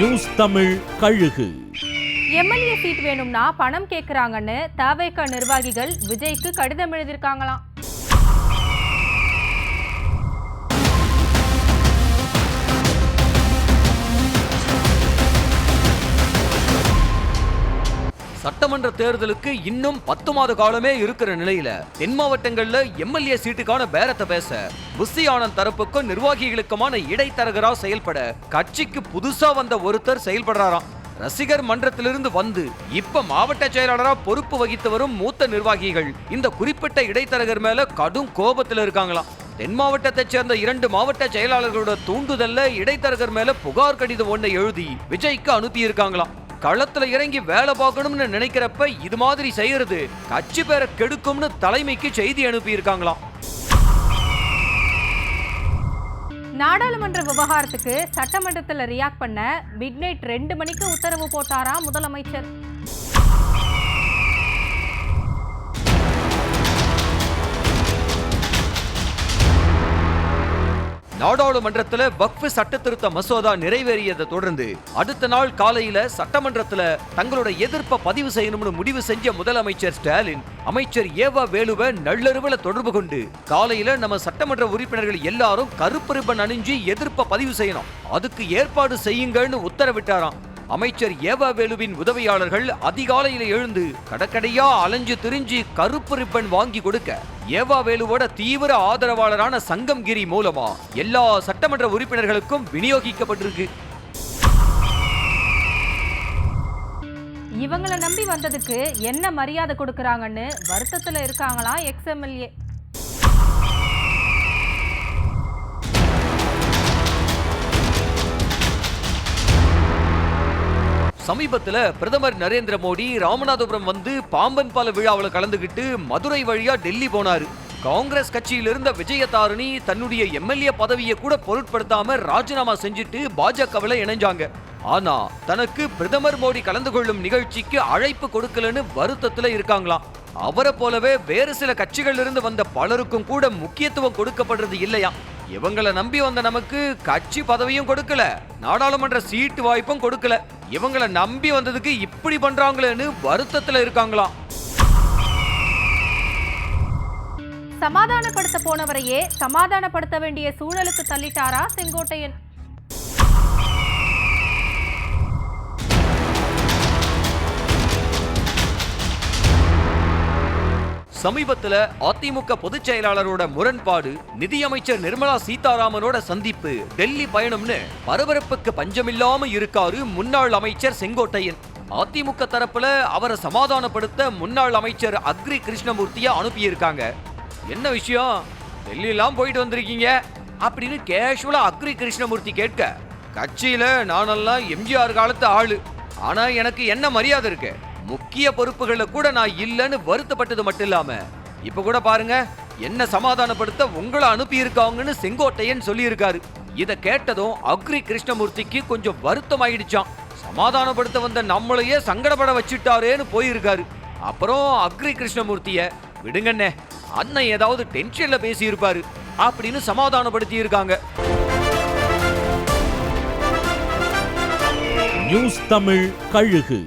News Tamil கழுகு. MLA seat வேணும்னா பணம் கேட்கறாங்கன்னு தவேக நிர்வாகிகள் விஜய்க்கு கடிதம் எழுதியிருக்காங்களாம். சட்டமன்ற தேர்தலுக்கு இன்னும் 10 மாத காலமே இருக்கிற நிலையில தென் மாவட்டங்கள்ல எம்எல்ஏ சீட்டுக்கான பேரத்தை பேச புஷி ஆனந்த் தரப்புக்கும் நிர்வாகிகளுக்குமான இடைத்தரகரா செயல்பட கட்சிக்கு புதுசா வந்த ஒருத்தர் செயல்படுறாராம். ரசிகர் மன்றத்திலிருந்து வந்து இப்ப மாவட்ட செயலாளரா பொறுப்பு வகித்து வரும் மூத்த நிர்வாகிகள் இந்த குறிப்பிட்ட இடைத்தரகர் மேல கடும் கோபத்தில் இருக்காங்களாம். தென் மாவட்டத்தை சேர்ந்த 2 மாவட்ட செயலாளர்களோட தூண்டுதல்ல இடைத்தரகர் மேல புகார் கடிதம் ஒன்றை எழுதி விஜய்க்கு அனுப்பி இருக்காங்களாம். களத்துல இறங்கி வேலை பார்க்கணும்னு நினைக்கிறப்ப இது மாதிரி செய்யறது கட்சி பேரை கெடுக்கும்னு தலைமைக்கு செய்தி அனுப்பி இருக்காங்களாம். நாடாளுமன்ற விவகாரத்துக்கு சட்டமன்றத்தில் ரியாக்ட் பண்ண மிட்நைட் 2 மணிக்கு உத்தரவு போட்டாரா முதலமைச்சர். நாடாளுமன்றத்துல வக்ஃப் சட்ட திருத்த மசோதா நிறைவேறியதை தொடர்ந்து அடுத்த நாள் காலையில சட்டமன்றத்துல தங்களோட எதிர்ப்பை பதிவு செய்யணும்னு முடிவு செஞ்ச முதலமைச்சர் ஸ்டாலின் அமைச்சர் ஏவா வேலுவை நள்ளிரவுல தொடர்பு கொண்டு காலையில நம்ம சட்டமன்ற உறுப்பினர்கள் எல்லாரும் கருப்பு ரிப்பன் அணிஞ்சு எதிர்ப்பை பதிவு செய்யணும், அதுக்கு ஏற்பாடு செய்யுங்கன்னு உத்தரவிட்டாராம். அமைச்சர் ஏவா வேலுவின் உதவியாளர்கள் அதிகாலையில எழுந்து கடற்கடையா அலைஞ்சு திரிஞ்சு கருப்பு ரிப்பன் வாங்கி கொடுக்க ஏவா வேலுவோட தீவிர ஆதரவாளரான சங்கம் கிரி மூலமா எல்லா சட்டமன்ற உறுப்பினர்களுக்கும் விநியோகிக்கப்பட்டிருக்கு. இவங்களை நம்பி வந்ததுக்கு என்ன மரியாதை கொடுக்கறாங்கன்னு வருத்தத்துல இருக்காங்களா எக்ஸ்எம்எல்ஏ. சமீபத்துல பிரதமர் நரேந்திர மோடி ராமநாதபுரம் வந்து பாம்பன் பால விழாவில் கலந்துகிட்டு மதுரை வழியா டெல்லி போனாரு. காங்கிரஸ் கட்சியில் இருந்த விஜயதாரணி தன்னுடைய எம்எல்ஏ பதவியை கூட பொருட்படுத்தாம ராஜினாமா செஞ்சுட்டு பாஜகவில் இணைஞ்சாங்க. ஆனா தனக்கு பிரதமர் மோடி கலந்து கொள்ளும் நிகழ்ச்சிக்கு அழைப்பு கொடுக்கலன்னு வருத்தத்துல இருக்காங்களாம். அவரை போலவே வேறு சில கட்சிகள் இருந்து வந்த பலருக்கும் கூட முக்கியத்துவம் கொடுக்கப்படுறது இல்லையா. இவங்களை நம்பி வந்த நமக்கு கட்சி பதவியும் கொடுக்கல, நாடாளுமன்ற சீட்டு வாய்ப்பும் கொடுக்கல. இவங்களை நம்பி வந்ததுக்கு இப்படி பண்றாங்களேன்னு வருத்தத்துல இருக்காங்களாம். சமாதானப்படுத்த போனவரையே சமாதானப்படுத்த வேண்டிய சூழலுக்கு தள்ளிட்டாரா செங்கோட்டையன். சமீபத்துல அதிமுக பொதுச் செயலாளரோட முரண்பாடு, நிதியமைச்சர் நிர்மலா சீதாராமனோட சந்திப்பு, டெல்லி பயணம்னு பரபரப்புக்கு பஞ்சமில்லாம இருக்காரு முன்னாள் அமைச்சர் செங்கோட்டையன். அதிமுக தரப்புல அவரை சமாதானப்படுத்த முன்னாள் அமைச்சர் அக்ரி கிருஷ்ணமூர்த்திய அனுப்பியிருக்காங்க. என்ன விஷயம், டெல்லியெல்லாம் போயிட்டு வந்திருக்கீங்க அப்படின்னு கேஷுவலா அக்ரி கிருஷ்ணமூர்த்தி கேட்க, கட்சியில நானெல்லாம் எம்ஜிஆர் காலத்து ஆளு, ஆனா எனக்கு என்ன மரியாதை இருக்கு, முக்கிய பொறுப்புகளை கூட நான் இல்லைன்னு வருத்தப்பட்டது மட்டும் இல்லாம இப்ப கூட பாருங்க என்ன சமாதானப்படுத்த உங்களை அனுப்பி இருக்காங்கன்னு செங்கோட்டையன் சொல்லி இருக்காரு. இத கேட்டதும் அக்ரி கிருஷ்ணமூர்த்திக்கு கொஞ்சம் வருத்தம் ஆயிடுச்சான். சமாதானப்படுத்த வந்த நம்மளையே சங்கடப்பட வச்சுட்டாரேன்னு போயிருக்காரு. அப்புறம் அக்ரி கிருஷ்ணமூர்த்திய விடுங்கண்ணே, அண்ணன் ஏதாவது டென்ஷன்ல பேசி இருப்பாரு அப்படின்னு சமாதானப்படுத்தி இருக்காங்க. நியூஸ் தமிழ் கழுகு.